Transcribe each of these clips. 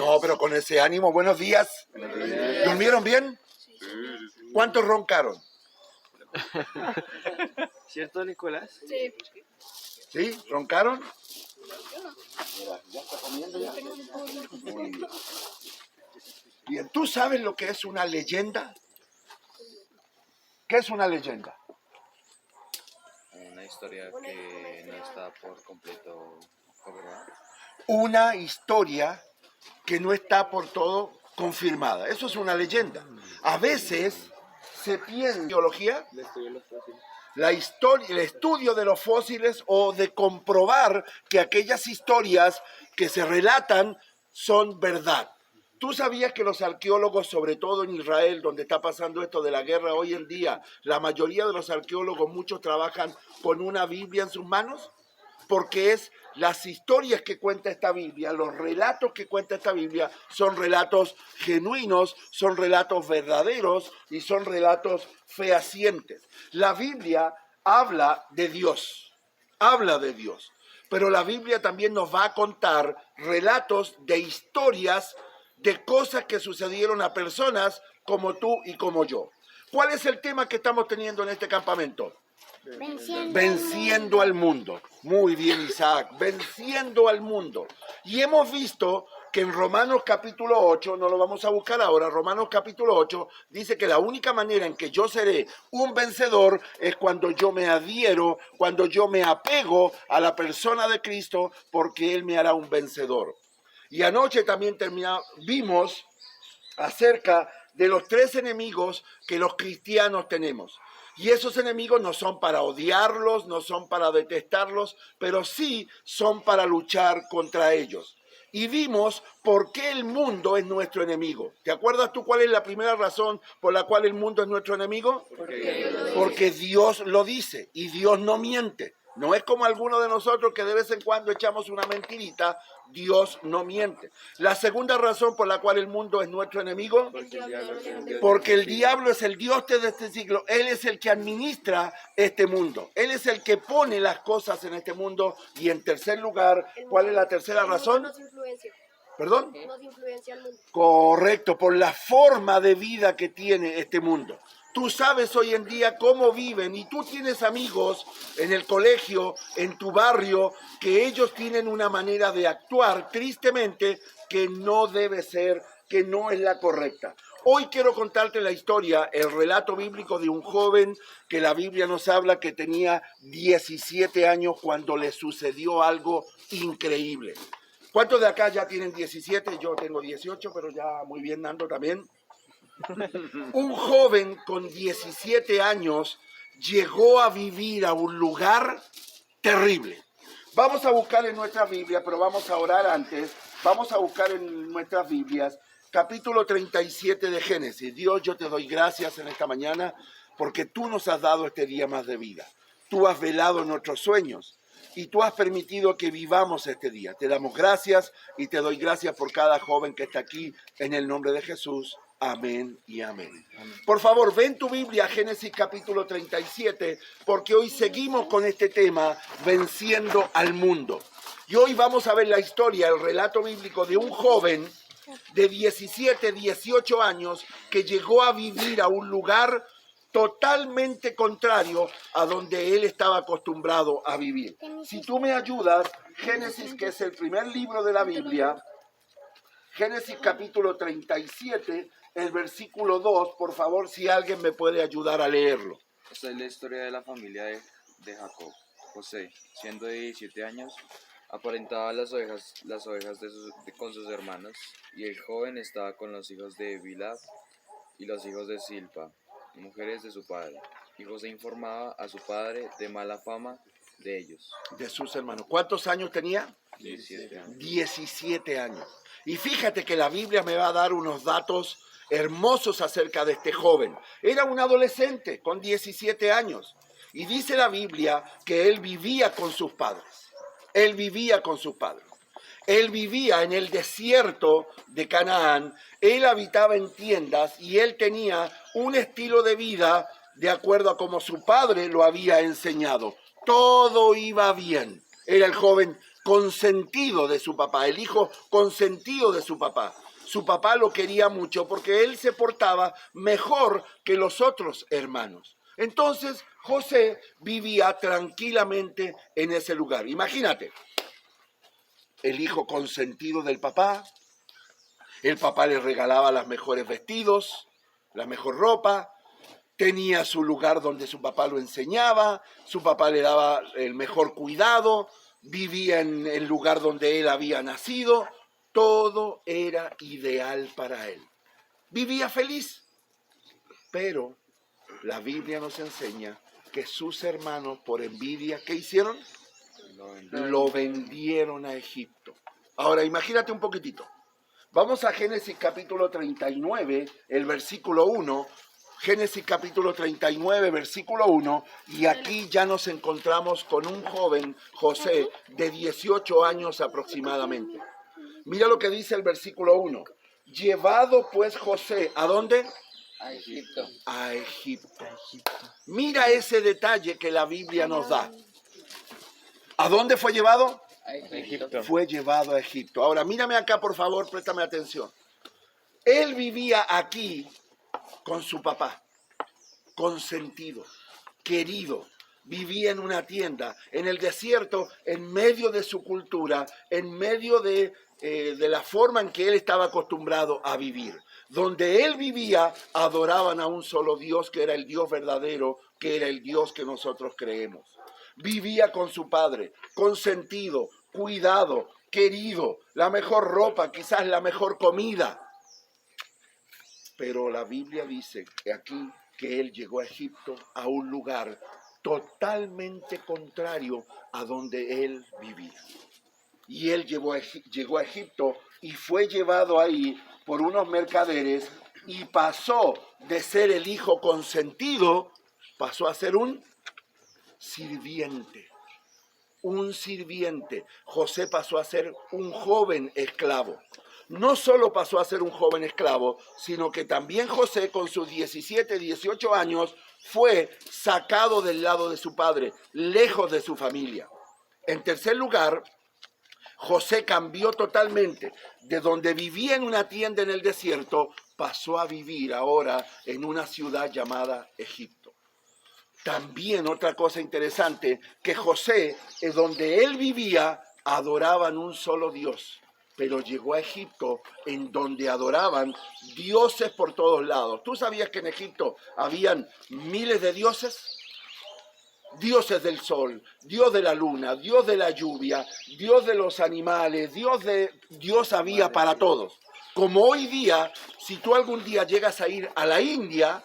No, pero con ese ánimo, buenos días. ¿Durmieron bien? ¿Cuántos roncaron? ¿Cierto, Nicolás? Sí. ¿Sí? ¿Roncaron? Mira, ya está comiendo ya. Muy bien. Bien, ¿tú sabes lo que es una leyenda? ¿Qué es una leyenda? Una historia que no está por completo confirmada. Una historia que no está por todo confirmada. Eso es una leyenda. A veces se piensa en geología, la historia, el estudio de los fósiles o de comprobar que aquellas historias que se relatan son verdad. ¿Tú sabías que los arqueólogos, sobre todo en Israel, donde está pasando esto de la guerra hoy en día, la mayoría de los arqueólogos, muchos trabajan con una Biblia en sus manos? Porque es las historias que cuenta esta Biblia, los relatos que cuenta esta Biblia, son relatos genuinos, son relatos verdaderos y son relatos fehacientes. La Biblia habla de Dios, pero la Biblia también nos va a contar relatos de historias, de cosas que sucedieron a personas como tú y como yo. ¿Cuál es el tema que estamos teniendo en este campamento? Venciendo al mundo. Muy bien, Isaac. Venciendo al mundo. Y hemos visto que en Romanos capítulo 8, no lo vamos a buscar ahora, Romanos capítulo 8 dice que la única manera en que yo seré un vencedor es cuando yo me adhiero, cuando yo me apego a la persona de Cristo, porque Él me hará un vencedor. Y anoche también vimos acerca de los 3 enemigos que los cristianos tenemos. Y esos enemigos no son para odiarlos, no son para detestarlos, pero sí son para luchar contra ellos. Y vimos por qué el mundo es nuestro enemigo. ¿Te acuerdas tú cuál es la primera razón por la cual el mundo es nuestro enemigo? Porque Dios lo dice y Dios no miente. No es como algunos de nosotros que de vez en cuando echamos una mentirita. Dios no miente. La segunda razón por la cual el mundo es nuestro enemigo, porque el diablo es el Dios de este siglo. Él es el que administra este mundo. Él es el que pone las cosas en este mundo. Y en tercer lugar, ¿cuál es la tercera razón? Nos influencia. ¿Perdón? Nos influencia el mundo. Correcto, por la forma de vida que tiene este mundo. Tú sabes hoy en día cómo viven y tú tienes amigos en el colegio, en tu barrio, que ellos tienen una manera de actuar, tristemente, que no debe ser, que no es la correcta. Hoy quiero contarte la historia, el relato bíblico de un joven que la Biblia nos habla que tenía 17 años cuando le sucedió algo increíble. ¿Cuántos de acá ya tienen 17? Yo tengo 18, pero ya muy bien, Nando también. Un joven con 17 años llegó a vivir a un lugar terrible. Vamos a buscar en nuestra Biblia, pero vamos a orar antes. Vamos a buscar en nuestras Biblias, capítulo 37 de Génesis. Dios, yo te doy gracias en esta mañana porque tú nos has dado este día más de vida. Tú has velado nuestros sueños y tú has permitido que vivamos este día. Te damos gracias y te doy gracias por cada joven que está aquí en el nombre de Jesús. Amén y amén. Por favor, ven tu Biblia, Génesis capítulo 37, porque hoy seguimos con este tema, venciendo al mundo. Y hoy vamos a ver la historia, el relato bíblico de un joven de 17, 18 años que llegó a vivir a un lugar totalmente contrario a donde él estaba acostumbrado a vivir. Si tú me ayudas, Génesis, que es el primer libro de la Biblia, Génesis capítulo 37, el versículo 2, por favor, si alguien me puede ayudar a leerlo. Esta es la historia de la familia de Jacob. José, siendo de 17 años, aparentaba las ovejas con sus hermanos, y el joven estaba con los hijos de Bilhah y los hijos de Silpa, mujeres de su padre. Y José informaba a su padre de mala fama de ellos. De sus hermanos. ¿Cuántos años tenía? 17 años. 17 años. Y fíjate que la Biblia me va a dar unos datos hermosos acerca de este joven. Era un adolescente con 17 años. Y dice la Biblia que él vivía con sus padres. Él vivía con sus padres. Él vivía en el desierto de Canaán. Él habitaba en tiendas y él tenía un estilo de vida de acuerdo a como su padre lo había enseñado. Todo iba bien. Era el joven consentido de su papá, el hijo consentido de su papá. Su papá lo quería mucho porque él se portaba mejor que los otros hermanos. Entonces José vivía tranquilamente en ese lugar. Imagínate, el hijo consentido del papá, el papá le regalaba los mejores vestidos, la mejor ropa, tenía su lugar donde su papá lo enseñaba, su papá le daba el mejor cuidado, vivía en el lugar donde él había nacido, todo era ideal para él. Vivía feliz, pero la Biblia nos enseña que sus hermanos, por envidia, ¿qué hicieron? Lo vendieron a Egipto. Ahora, imagínate un poquitito. Vamos a Génesis capítulo 39, el versículo 1. Génesis capítulo 39, versículo 1. Y aquí ya nos encontramos con un joven, José, de 18 años aproximadamente. Mira lo que dice el versículo 1. Llevado pues José, ¿a dónde? A Egipto. A Egipto. Mira ese detalle que la Biblia nos da. ¿A dónde fue llevado? A Egipto. Fue llevado a Egipto. Ahora, mírame acá, por favor, préstame atención. Él vivía aquí con su papá, consentido, querido. Vivía en una tienda, en el desierto, en medio de su cultura, en medio de la forma en que él estaba acostumbrado a vivir. Donde él vivía, adoraban a un solo Dios, que era el Dios verdadero, que era el Dios que nosotros creemos. Vivía con su padre, consentido, cuidado, querido, la mejor ropa, quizás la mejor comida. Pero la Biblia dice que aquí que él llegó a Egipto, a un lugar totalmente contrario a donde él vivía. Y él llegó a Egipto y fue llevado ahí por unos mercaderes y pasó de ser el hijo consentido, pasó a ser un sirviente. Un sirviente. José pasó a ser un joven esclavo. No solo pasó a ser un joven esclavo, sino que también José, con sus 17, 18 años, fue sacado del lado de su padre, lejos de su familia. En tercer lugar, José cambió totalmente. De donde vivía en una tienda en el desierto, pasó a vivir ahora en una ciudad llamada Egipto. También otra cosa interesante, que José, donde él vivía, adoraban un solo Dios. Pero llegó a Egipto, en donde adoraban dioses por todos lados. ¿Tú sabías que en Egipto habían miles de dioses? Dioses del sol, Dios de la luna, Dios de la lluvia, Dios de los animales, Dios había para todos. Como hoy día, si tú algún día llegas a ir a la India,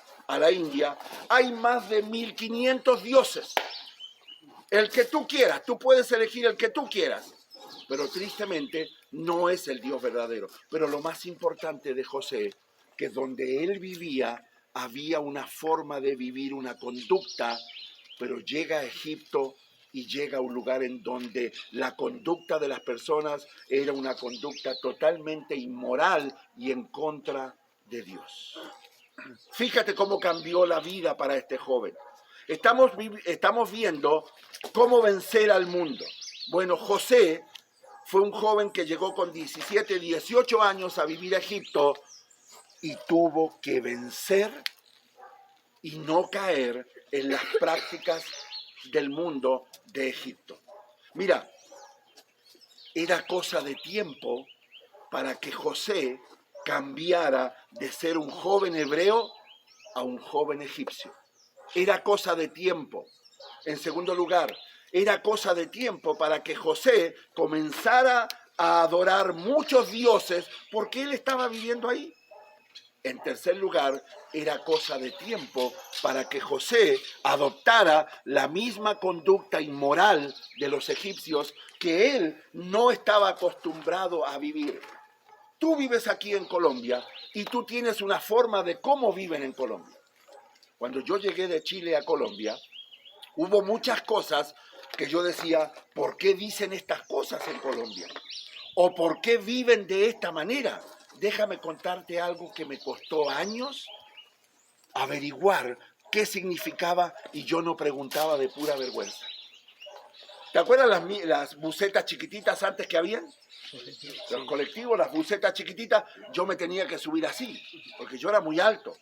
hay más de 1500 dioses. El que tú quieras, tú puedes elegir el que tú quieras. Pero tristemente no es el Dios verdadero. Pero lo más importante de José, que donde él vivía había una forma de vivir, una conducta, pero llega a Egipto y llega a un lugar en donde la conducta de las personas era una conducta totalmente inmoral y en contra de Dios. Fíjate cómo cambió la vida para este joven. Estamos viendo cómo vencer al mundo. Bueno, José fue un joven que llegó con 17, 18 años a vivir a Egipto y tuvo que vencer y no caer en las prácticas del mundo de Egipto. Mira, era cosa de tiempo para que José cambiara de ser un joven hebreo a un joven egipcio. Era cosa de tiempo. En segundo lugar, era cosa de tiempo para que José comenzara a adorar muchos dioses porque él estaba viviendo ahí. En tercer lugar, era cosa de tiempo para que José adoptara la misma conducta inmoral de los egipcios que él no estaba acostumbrado a vivir. Tú vives aquí en Colombia y tú tienes una forma de cómo viven en Colombia. Cuando yo llegué de Chile a Colombia, hubo muchas cosas que yo decía, ¿por qué dicen estas cosas en Colombia? ¿O por qué viven de esta manera? Déjame contarte algo que me costó años averiguar qué significaba y yo no preguntaba de pura vergüenza. ¿Te acuerdas las busetas chiquititas antes que habían? Los colectivos, las busetas chiquititas, yo me tenía que subir así, porque yo era muy alto.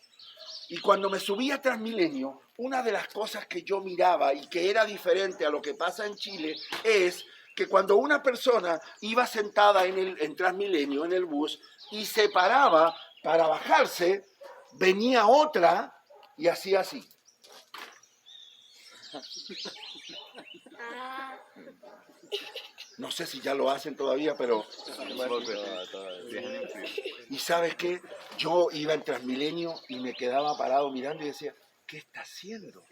Y cuando me subí a Transmilenio, una de las cosas que yo miraba y que era diferente a lo que pasa en Chile es que cuando una persona iba sentada en Transmilenio, en el bus, y se paraba para bajarse, venía otra y hacía así. No sé si ya lo hacen todavía, pero... Y ¿sabes qué? Yo iba en Transmilenio y me quedaba parado mirando y decía, ¿qué está haciendo?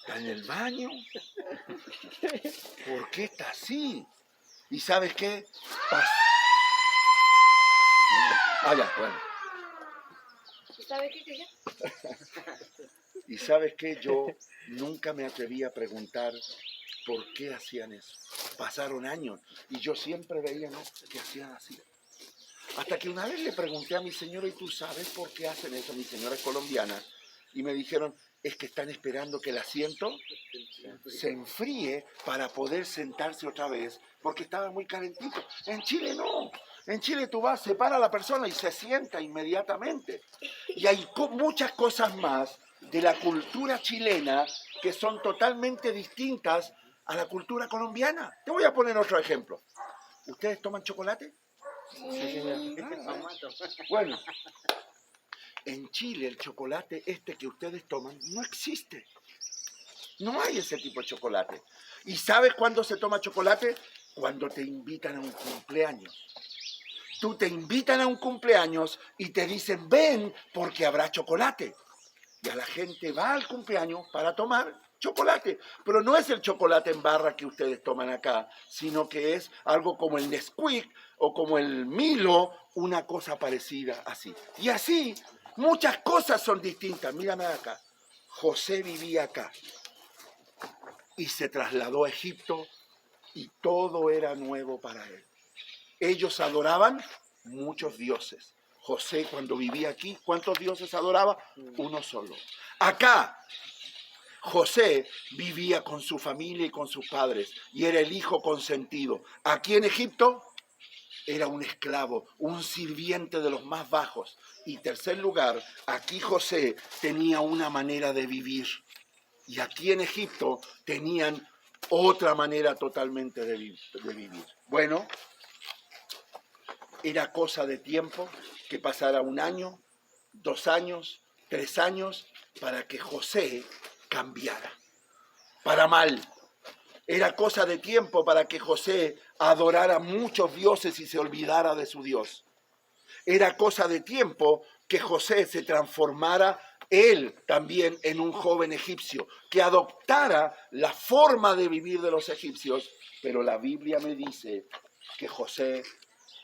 ¿Está en el baño? ¿Por qué está así? ¿Y sabes qué? Ya, bueno. ¿Sabe qué? ¿Y sabes qué? Yo nunca me atreví a preguntar por qué hacían eso. Pasaron años y yo siempre veía, ¿no?, que hacían así. Hasta que una vez le pregunté a mi señora, ¿y tú sabes por qué hacen eso? Mi señora es colombiana. Y me dijeron, es que están esperando que el asiento se enfríe para poder sentarse otra vez, porque estaba muy calentito. En Chile no. En Chile tú vas, se para la persona y se sienta inmediatamente. Y hay muchas cosas más de la cultura chilena que son totalmente distintas a la cultura colombiana. Te voy a poner otro ejemplo. ¿Ustedes toman chocolate? Bueno, en Chile el chocolate este que ustedes toman no existe. No hay ese tipo de chocolate. ¿Y sabes cuándo se toma chocolate? Cuando te invitan a un cumpleaños. Tú te invitan a un cumpleaños y te dicen, ven porque habrá chocolate. Y a la gente va al cumpleaños para tomar chocolate. Pero no es el chocolate en barra que ustedes toman acá, sino que es algo como el Nesquik o como el Milo, una cosa parecida así. Y así, muchas cosas son distintas. Mírame acá. José vivía acá y se trasladó a Egipto y todo era nuevo para él. Ellos adoraban muchos dioses. José, cuando vivía aquí, ¿cuántos dioses adoraba? Uno solo. Acá, José vivía con su familia y con sus padres y era el hijo consentido. Aquí en Egipto era un esclavo, un sirviente de los más bajos. Y tercer lugar, aquí José tenía una manera de vivir. Y aquí en Egipto tenían otra manera totalmente de vivir. Bueno, era cosa de tiempo que pasara 1 año, 2 años, 3 años, para que José cambiara. Para mal. Era cosa de tiempo para que José adorara muchos dioses y se olvidara de su Dios. Era cosa de tiempo que José se transformara él también en un joven egipcio, que adoptara la forma de vivir de los egipcios, pero la Biblia me dice que José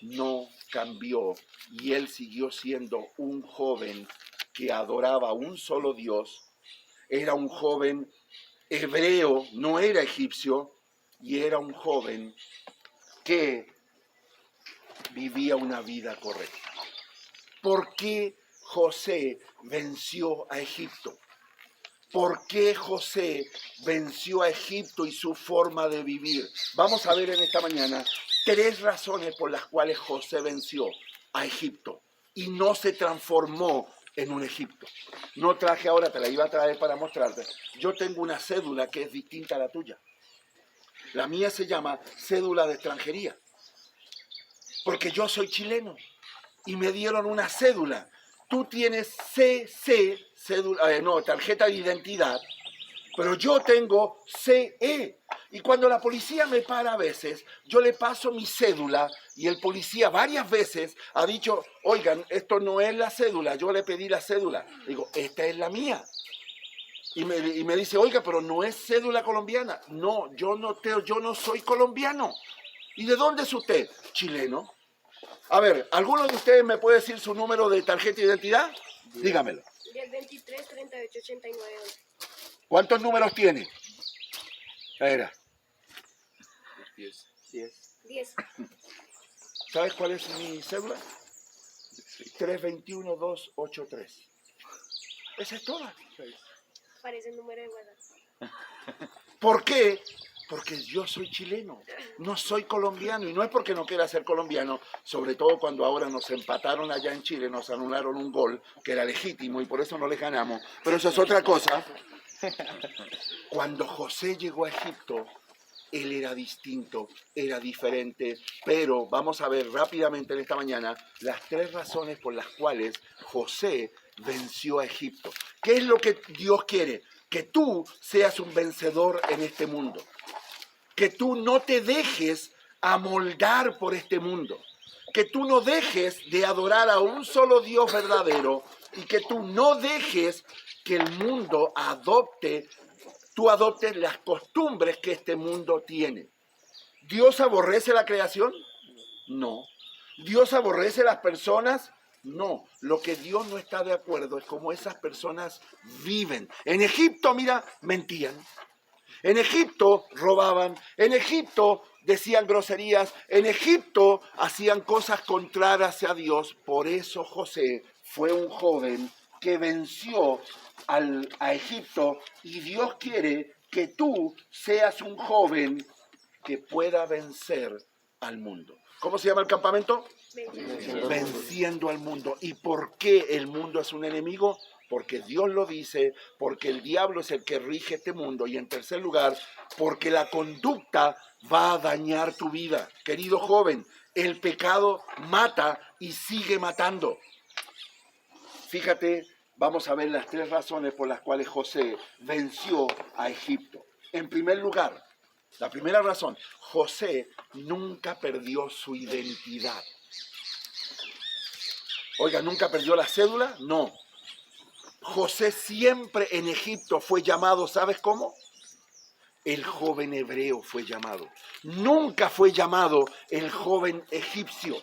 no cambió y él siguió siendo un joven que adoraba a un solo Dios. Era un joven hebreo, no era egipcio, y era un joven que vivía una vida correcta. ¿Por qué José venció a Egipto? ¿Por qué José venció a Egipto y su forma de vivir? Vamos a ver en esta mañana 3 razones por las cuales José venció a Egipto y no se transformó en un Egipto. No traje ahora, te la iba a traer para mostrarte. Yo tengo una cédula que es distinta a la tuya. La mía se llama cédula de extranjería, porque yo soy chileno y me dieron una cédula. Tú tienes CC, tarjeta de identidad, pero yo tengo CE. Y cuando la policía me para a veces, yo le paso mi cédula y el policía varias veces ha dicho, oigan, esto no es la cédula, yo le pedí la cédula. Digo, esta es la mía. Y me dice, oiga, pero no es cédula colombiana. No, yo no soy colombiano. ¿Y de dónde es usted? Chileno. A ver, ¿alguno de ustedes me puede decir su número de tarjeta de identidad? Dígamelo. 1023 38 89 11. ¿Cuántos números tiene? Era. 10. 10. ¿Sabes cuál es mi cédula? 321283. Esa es toda. Parece el número de WhatsApp. ¿Por qué? Porque yo soy chileno, no soy colombiano, y no es porque no quiera ser colombiano, sobre todo cuando ahora nos empataron allá en Chile, nos anularon un gol que era legítimo y por eso no les ganamos, pero eso es otra cosa. Cuando José llegó a Egipto, él era distinto, era diferente, pero vamos a ver rápidamente en esta mañana las 3 razones por las cuales José venció a Egipto. ¿Qué es lo que Dios quiere? Que tú seas un vencedor en este mundo. Que tú no te dejes amoldar por este mundo. Que tú no dejes de adorar a un solo Dios verdadero y que tú no dejes que el mundo tú adoptes las costumbres que este mundo tiene. ¿Dios aborrece la creación? No. ¿Dios aborrece las personas? No. Lo que Dios no está de acuerdo es cómo esas personas viven. En Egipto, mira, mentían. En Egipto robaban, en Egipto decían groserías, en Egipto hacían cosas contrarias a Dios. Por eso José fue un joven que venció a Egipto y Dios quiere que tú seas un joven que pueda vencer al mundo. ¿Cómo se llama el campamento? Venciendo al mundo. ¿Y por qué el mundo es un enemigo? Porque Dios lo dice, porque el diablo es el que rige este mundo. Y en tercer lugar, porque la conducta va a dañar tu vida. Querido joven, el pecado mata y sigue matando. Fíjate, vamos a ver las 3 razones por las cuales José venció a Egipto. En primer lugar, la primera razón, José nunca perdió su identidad. Oiga, ¿nunca perdió la cédula? No. José siempre en Egipto fue llamado, ¿sabes cómo? El joven hebreo fue llamado. Nunca fue llamado el joven egipcio.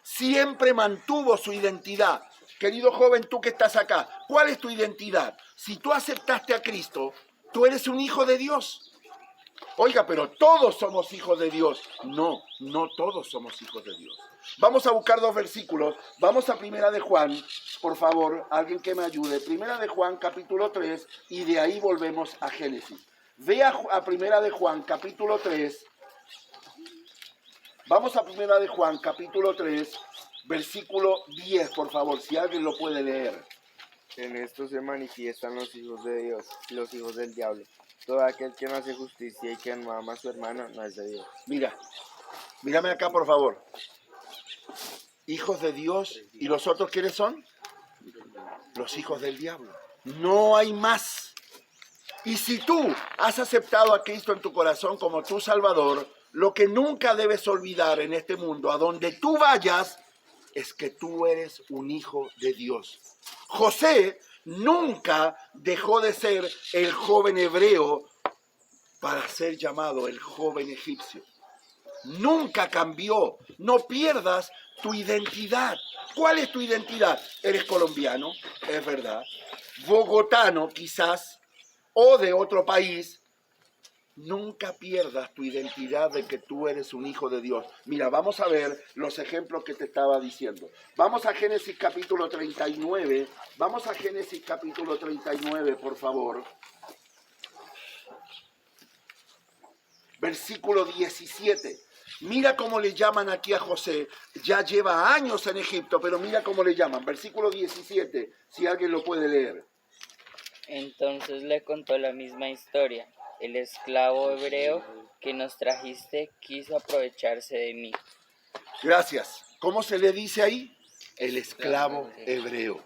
Siempre mantuvo su identidad. Querido joven, tú que estás acá, ¿cuál es tu identidad? Si tú aceptaste a Cristo, tú eres un hijo de Dios. Oiga, pero todos somos hijos de Dios. No, no todos somos hijos de Dios. Vamos a buscar 2 versículos. Vamos a Primera de Juan, por favor, alguien que me ayude. Primera de Juan, capítulo 3, y de ahí volvemos a Génesis. Ve a Primera de Juan, capítulo 3. Vamos a Primera de Juan, capítulo 3, versículo 10, por favor, si alguien lo puede leer. En esto se manifiestan los hijos de Dios y los hijos del diablo. Todo aquel que no hace justicia y que no ama a su hermano no es de Dios. Mírame acá, por favor. Hijos de Dios, ¿y los otros quiénes son? Los hijos del diablo. No hay más. Y si tú has aceptado a Cristo en tu corazón como tu Salvador, lo que nunca debes olvidar en este mundo, a donde tú vayas, es que tú eres un hijo de Dios. José nunca dejó de ser el joven hebreo para ser llamado el joven egipcio. Nunca cambió. No pierdas tu identidad. ¿Cuál es tu identidad? Eres colombiano, es verdad. Bogotano, quizás, o de otro país. Nunca pierdas tu identidad de que tú eres un hijo de Dios. Mira, vamos a ver los ejemplos que te estaba diciendo. Vamos a Génesis capítulo 39. Vamos a Génesis capítulo 39, por favor. Versículo 17. Mira cómo le llaman aquí a José. Ya lleva años en Egipto, pero mira cómo le llaman. Versículo 17, si alguien lo puede leer. Entonces le contó la misma historia. El esclavo hebreo que nos trajiste quiso aprovecharse de mí. Gracias. ¿Cómo se le dice ahí? El esclavo hebreo.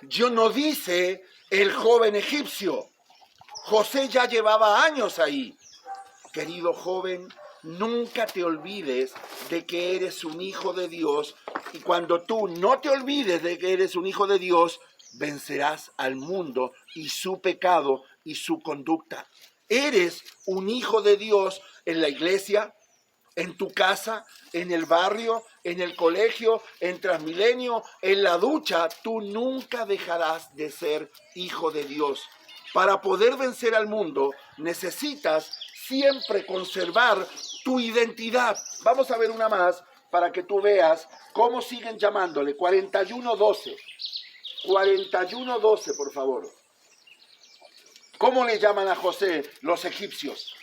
Yo no dice el joven egipcio. José ya llevaba años ahí. Querido joven, nunca te olvides de que eres un hijo de Dios. Y cuando tú no te olvides de que eres un hijo de Dios, vencerás al mundo y su pecado y su conducta. Eres un hijo de Dios en la iglesia, en tu casa, en el barrio, en el colegio, en Transmilenio, en la ducha. Tú nunca dejarás de ser hijo de Dios. Para poder vencer al mundo, necesitas siempre conservar tu identidad. Vamos a ver una más para que tú veas cómo siguen llamándole. 41:12. 41:12, por favor. ¿Cómo le llaman a José los egipcios?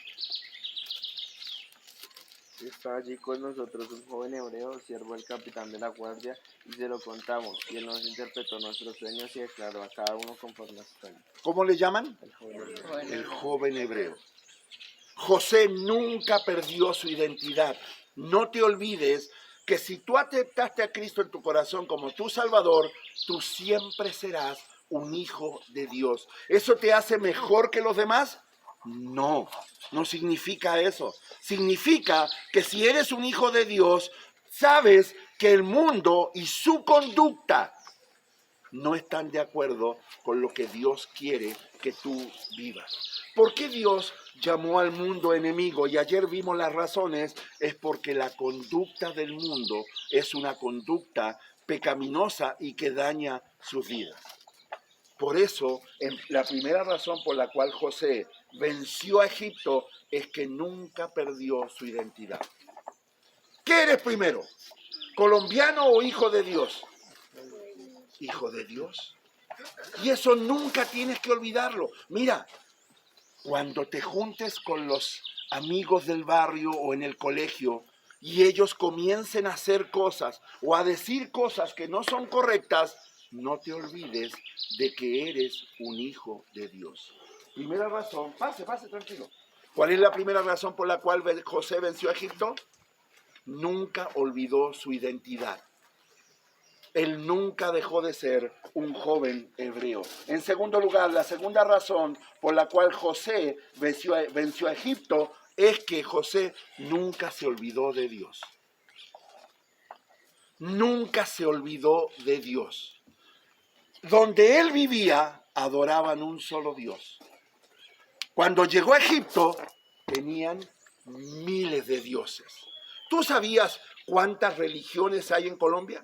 Está allí con nosotros un joven hebreo, siervo del capitán de la guardia, y se lo contamos, y él nos interpretó nuestros sueños y declaró a cada uno conforme a su sueño. ¿Cómo le llaman? El joven hebreo. Bueno, El joven hebreo. José nunca perdió su identidad. No te olvides que si tú aceptaste a Cristo en tu corazón como tu Salvador, tú siempre serás un hijo de Dios. ¿Eso te hace mejor que los demás? No, no significa eso. Significa que si eres un hijo de Dios, sabes que el mundo y su conducta no están de acuerdo con lo que Dios quiere que tú vivas. ¿Por qué Dios llamó al mundo enemigo? Y ayer vimos las razones. Es porque la conducta del mundo es una conducta pecaminosa y que daña sus vidas. Por eso, la primera razón por la cual José venció a Egipto es que nunca perdió su identidad. ¿Qué eres primero? ¿Colombiano o hijo de Dios? Hijo de Dios. Y eso nunca tienes que olvidarlo. Mira, cuando te juntes con los amigos del barrio o en el colegio y ellos comiencen a hacer cosas o a decir cosas que no son correctas, no te olvides de que eres un hijo de Dios. Primera razón, pase tranquilo. ¿Cuál es la primera razón por la cual José venció a Egipto? Nunca olvidó su identidad. Él nunca dejó de ser un joven hebreo. En segundo lugar, la segunda razón por la cual José venció a Egipto es que José nunca se olvidó de Dios. Nunca se olvidó de Dios. Donde él vivía, adoraban un solo Dios. Cuando llegó a Egipto, tenían miles de dioses. ¿Tú sabías cuántas religiones hay en Colombia?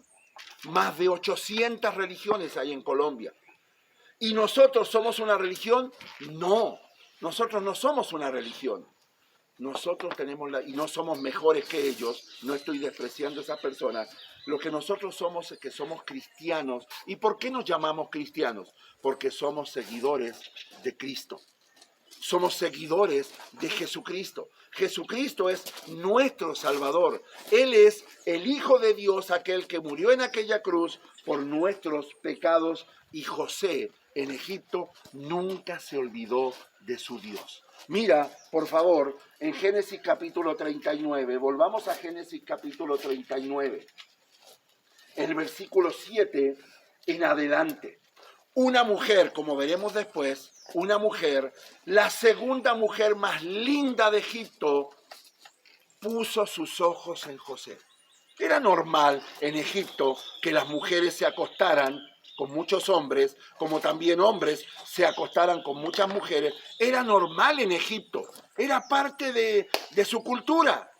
Más de 800 religiones hay en Colombia. ¿Y nosotros somos una religión? No, nosotros no somos una religión. Nosotros tenemos y no somos mejores que ellos, no estoy despreciando a esas personas. Lo que nosotros somos es que somos cristianos. ¿Y por qué nos llamamos cristianos? Porque somos seguidores de Cristo. Somos seguidores de Jesucristo. Jesucristo es nuestro Salvador. Él es el Hijo de Dios, aquel que murió en aquella cruz por nuestros pecados. Y José en Egipto nunca se olvidó de su Dios. Mira, por favor, en Génesis capítulo 39, volvamos a Génesis capítulo 39, el versículo 7 en adelante. Una mujer, como veremos después, una mujer, la segunda mujer más linda de Egipto, puso sus ojos en José. Era normal en Egipto que las mujeres se acostaran con muchos hombres, como también hombres se acostaran con muchas mujeres. Era normal en Egipto, era parte de su cultura.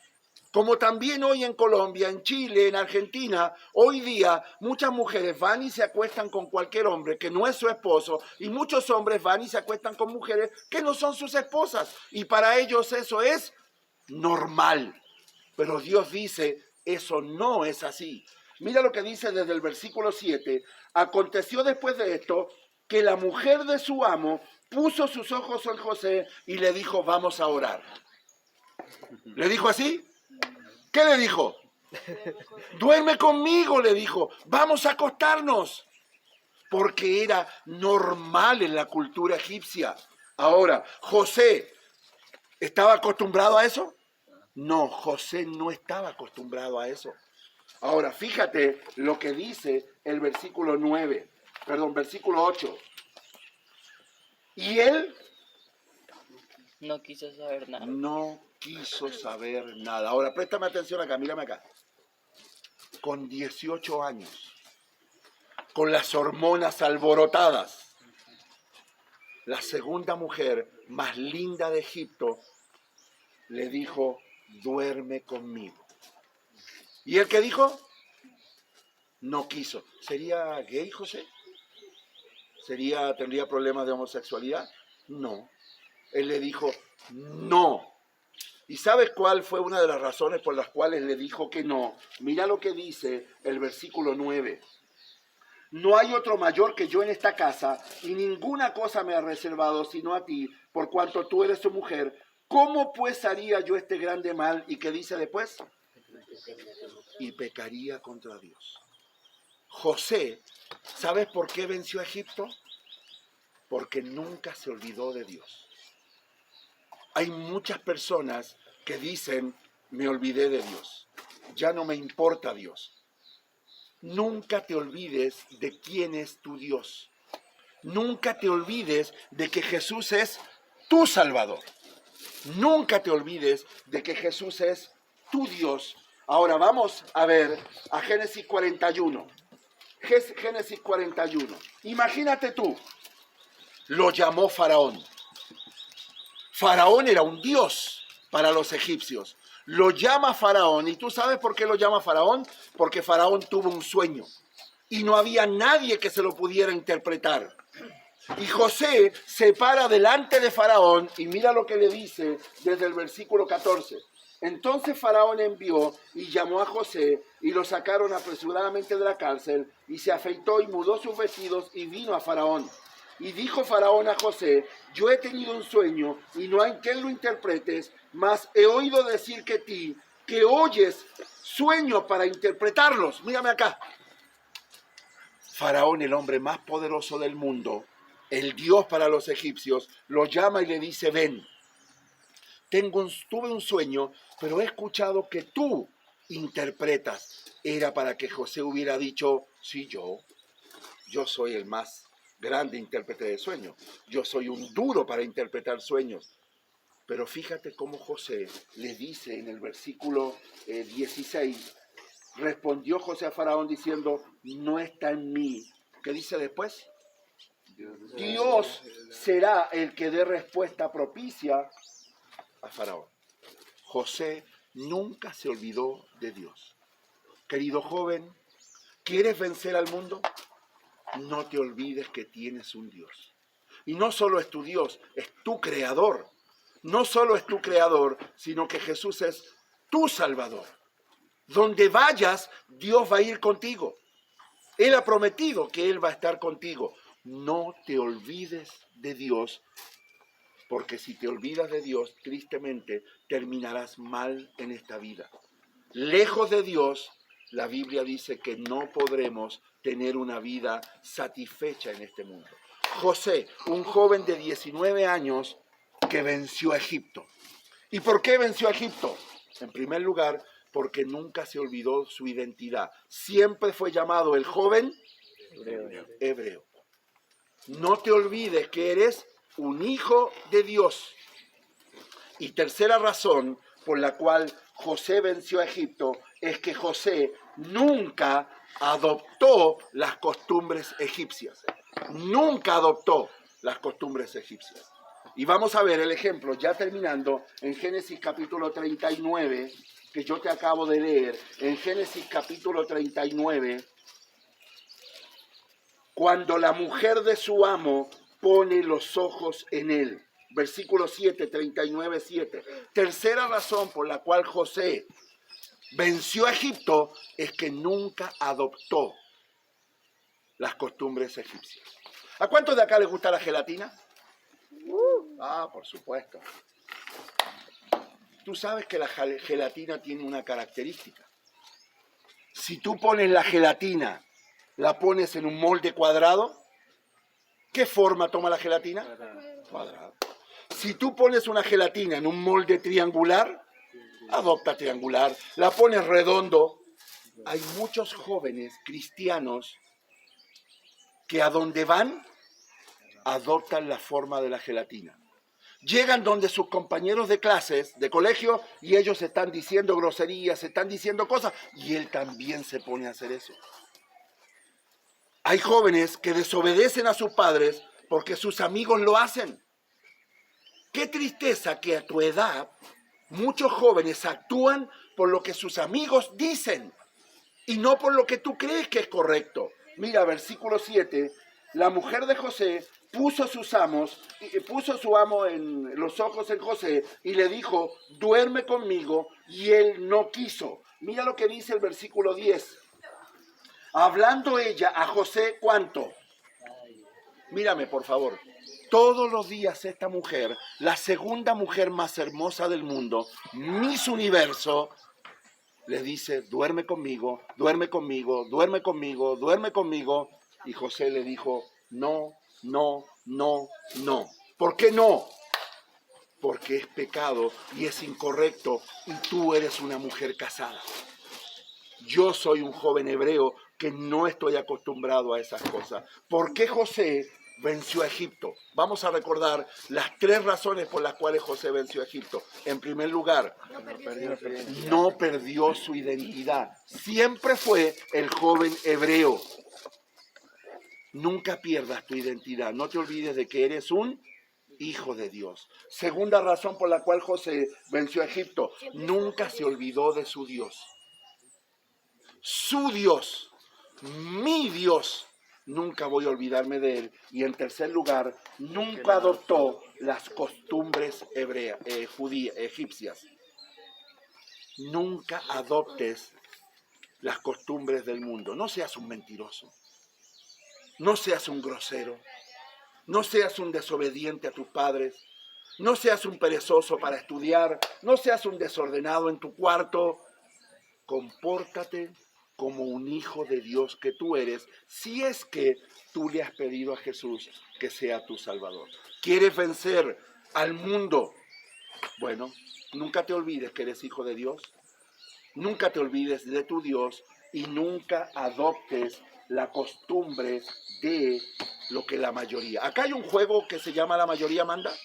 Como también hoy en Colombia, en Chile, en Argentina, hoy día muchas mujeres van y se acuestan con cualquier hombre que no es su esposo, y muchos hombres van y se acuestan con mujeres que no son sus esposas, y para ellos eso es normal. Pero Dios dice, eso no es así. Mira lo que dice desde el versículo 7. Aconteció después de esto que la mujer de su amo puso sus ojos en José y le dijo, vamos a orar. ¿Le dijo así? ¿Qué le dijo? Duerme conmigo, le dijo. Vamos a acostarnos. Porque era normal en la cultura egipcia. Ahora, ¿José estaba acostumbrado a eso? No, José no estaba acostumbrado a eso. Ahora, fíjate lo que dice el versículo 8. Y él no quiso saber nada. no quiso saber nada. Ahora, préstame atención acá, mírame acá. Con 18 años, con las hormonas alborotadas, la segunda mujer más linda de Egipto le dijo, duerme conmigo. ¿Y él qué dijo? No quiso. ¿Sería gay, José? ¿Tendría problemas de homosexualidad? No. Él le dijo, no. ¿Y sabes cuál fue una de las razones por las cuales le dijo que no? Mira lo que dice el versículo 9. no hay otro mayor que yo en esta casa, y ninguna cosa me ha reservado sino a ti, por cuanto tú eres su mujer. ¿Cómo pues haría yo este grande mal? ¿Y qué dice después? Y pecaría contra Dios. José, ¿sabes por qué venció a Egipto? Porque nunca se olvidó de Dios. Hay muchas personas que dicen, me olvidé de Dios, ya no me importa Dios. Nunca te olvides de quién es tu Dios. Nunca te olvides de que Jesús es tu Salvador. Nunca te olvides de que Jesús es tu Dios. Ahora vamos a ver a Génesis 41. Génesis 41. Imagínate tú, lo llamó Faraón. Faraón era un dios para los egipcios. Lo llama Faraón. ¿Y tú sabes por qué lo llama Faraón? Porque Faraón tuvo un sueño y no había nadie que se lo pudiera interpretar. Y José se para delante de Faraón y mira lo que le dice desde el versículo 14. Entonces Faraón envió y llamó a José y lo sacaron apresuradamente de la cárcel y se afeitó y mudó sus vestidos y vino a Faraón. Y dijo Faraón a José, yo he tenido un sueño y no hay quien lo interpretes, mas he oído decir que oyes sueños para interpretarlos. Mírame acá. Faraón, el hombre más poderoso del mundo, el Dios para los egipcios, lo llama y le dice, ven, tuve un sueño, pero he escuchado que tú interpretas. Era para que José hubiera dicho, sí, yo soy el más grande intérprete de sueños. Yo soy un duro para interpretar sueños. Pero fíjate cómo José le dice en el versículo 16, respondió José a Faraón diciendo, no está en mí. ¿Qué dice después? Dios será el que dé respuesta propicia a Faraón. José nunca se olvidó de Dios. Querido joven, ¿quieres vencer al mundo? No te olvides que tienes un Dios. Y no solo es tu Dios, es tu creador. No solo es tu creador, sino que Jesús es tu Salvador. Donde vayas, Dios va a ir contigo. Él ha prometido que Él va a estar contigo. No te olvides de Dios, porque si te olvidas de Dios, tristemente terminarás mal en esta vida. Lejos de Dios, la Biblia dice que no podremos tener una vida satisfecha en este mundo. José, un joven de 19 años que venció a Egipto. ¿Y por qué venció a Egipto? En primer lugar, porque nunca se olvidó su identidad. Siempre fue llamado el joven hebreo. No te olvides que eres un hijo de Dios. Y tercera razón por la cual José venció a Egipto es que José nunca adoptó las costumbres egipcias. Nunca adoptó las costumbres egipcias. Y vamos a ver el ejemplo, ya terminando, en Génesis capítulo 39, que yo te acabo de leer. En Génesis capítulo 39, cuando la mujer de su amo pone los ojos en él. Versículo 7, 39, 7. Tercera razón por la cual José venció a Egipto es que nunca adoptó las costumbres egipcias. ¿A cuántos de acá les gusta la gelatina? Por supuesto. Tú sabes que la gelatina tiene una característica. Si tú pones la gelatina, la pones en un molde cuadrado, ¿qué forma toma la gelatina? Cuadrado. Si tú pones una gelatina en un molde triangular, adopta triangular. La pones redondo. Hay muchos jóvenes cristianos que a donde van, adoptan la forma de la gelatina. Llegan donde sus compañeros de clases, de colegio, y ellos están diciendo groserías, están diciendo cosas, y él también se pone a hacer eso. Hay jóvenes que desobedecen a sus padres porque sus amigos lo hacen. Qué tristeza que a tu edad muchos jóvenes actúan por lo que sus amigos dicen y no por lo que tú crees que es correcto. Mira, versículo 7, la mujer de José puso su amo en los ojos en José y le dijo, duerme conmigo, y él no quiso. Mira lo que dice el versículo 10. hablando ella a José, ¿cuánto? Mírame, por favor. Todos los días esta mujer, la segunda mujer más hermosa del mundo, Miss Universo, le dice, duerme conmigo, duerme conmigo, duerme conmigo, duerme conmigo. Y José le dijo, no, no, no, no. ¿Por qué no? Porque es pecado y es incorrecto y tú eres una mujer casada. Yo soy un joven hebreo que no estoy acostumbrado a esas cosas. ¿Por qué José venció a Egipto? Vamos a recordar las 3 razones por las cuales José venció a Egipto. En primer lugar, no perdió su identidad. Siempre fue el joven hebreo. Nunca pierdas tu identidad. No te olvides de que eres un hijo de Dios. Segunda razón por la cual José venció a Egipto. Nunca se olvidó de su Dios. Su Dios, mi Dios, nunca voy a olvidarme de él. Y en tercer lugar, nunca adoptó las costumbres egipcias. Nunca adoptes las costumbres del mundo. No seas un mentiroso. No seas un grosero. No seas un desobediente a tus padres. No seas un perezoso para estudiar. No seas un desordenado en tu cuarto. Compórtate como un hijo de Dios que tú eres, si es que tú le has pedido a Jesús que sea tu Salvador. ¿Quieres vencer al mundo? Bueno, nunca te olvides que eres hijo de Dios. Nunca te olvides de tu Dios y nunca adoptes la costumbre de lo que la mayoría. Acá hay un juego que se llama La Mayoría Manda.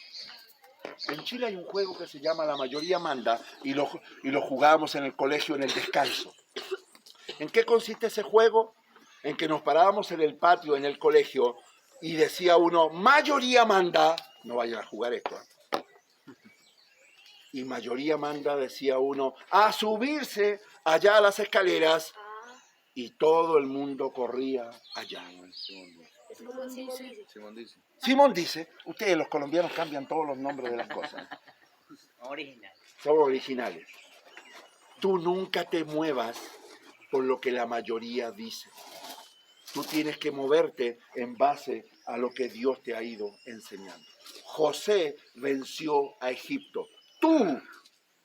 En Chile hay un juego que se llama La Mayoría Manda y lo jugábamos en el colegio en el descanso. ¿En qué consiste ese juego? En que nos parábamos en el patio, en el colegio, y decía uno, mayoría manda, no vayan a jugar esto, ¿eh? Y mayoría manda, decía uno, a subirse allá a las escaleras, y todo el mundo corría allá. Es como Simón dice. Simón dice. Simón dice, ustedes los colombianos cambian todos los nombres de las cosas. Original. Son originales. Tú nunca te muevas por lo que la mayoría dice. Tú tienes que moverte en base a lo que Dios te ha ido enseñando. José venció a Egipto. Tú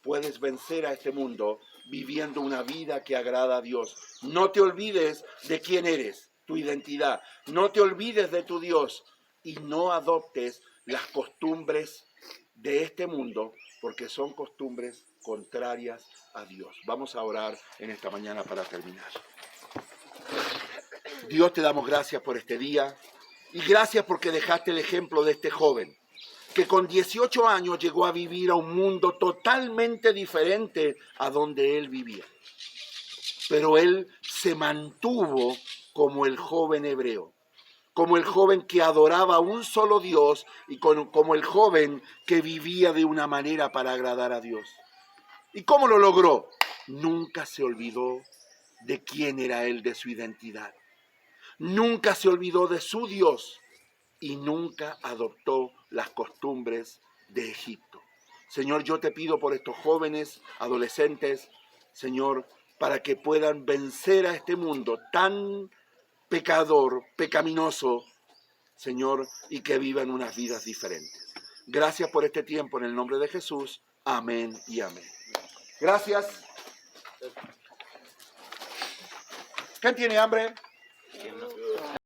puedes vencer a este mundo viviendo una vida que agrada a Dios. No te olvides de quién eres, tu identidad. No te olvides de tu Dios y no adoptes las costumbres de este mundo porque son costumbres contrarias a Dios. Vamos a orar en esta mañana para terminar. Dios, te damos gracias por este día y gracias porque dejaste el ejemplo de este joven que con 18 años llegó a vivir a un mundo totalmente diferente a donde él vivía. Pero él se mantuvo como el joven hebreo, como el joven que adoraba a un solo Dios y como el joven que vivía de una manera para agradar a Dios. ¿Y cómo lo logró? Nunca se olvidó de quién era él, de su identidad. Nunca se olvidó de su Dios y nunca adoptó las costumbres de Egipto. Señor, yo te pido por estos jóvenes, adolescentes, Señor, para que puedan vencer a este mundo tan pecador, pecaminoso, Señor, y que vivan unas vidas diferentes. Gracias por este tiempo en el nombre de Jesús. Amén y amén. Gracias. ¿Quién tiene hambre?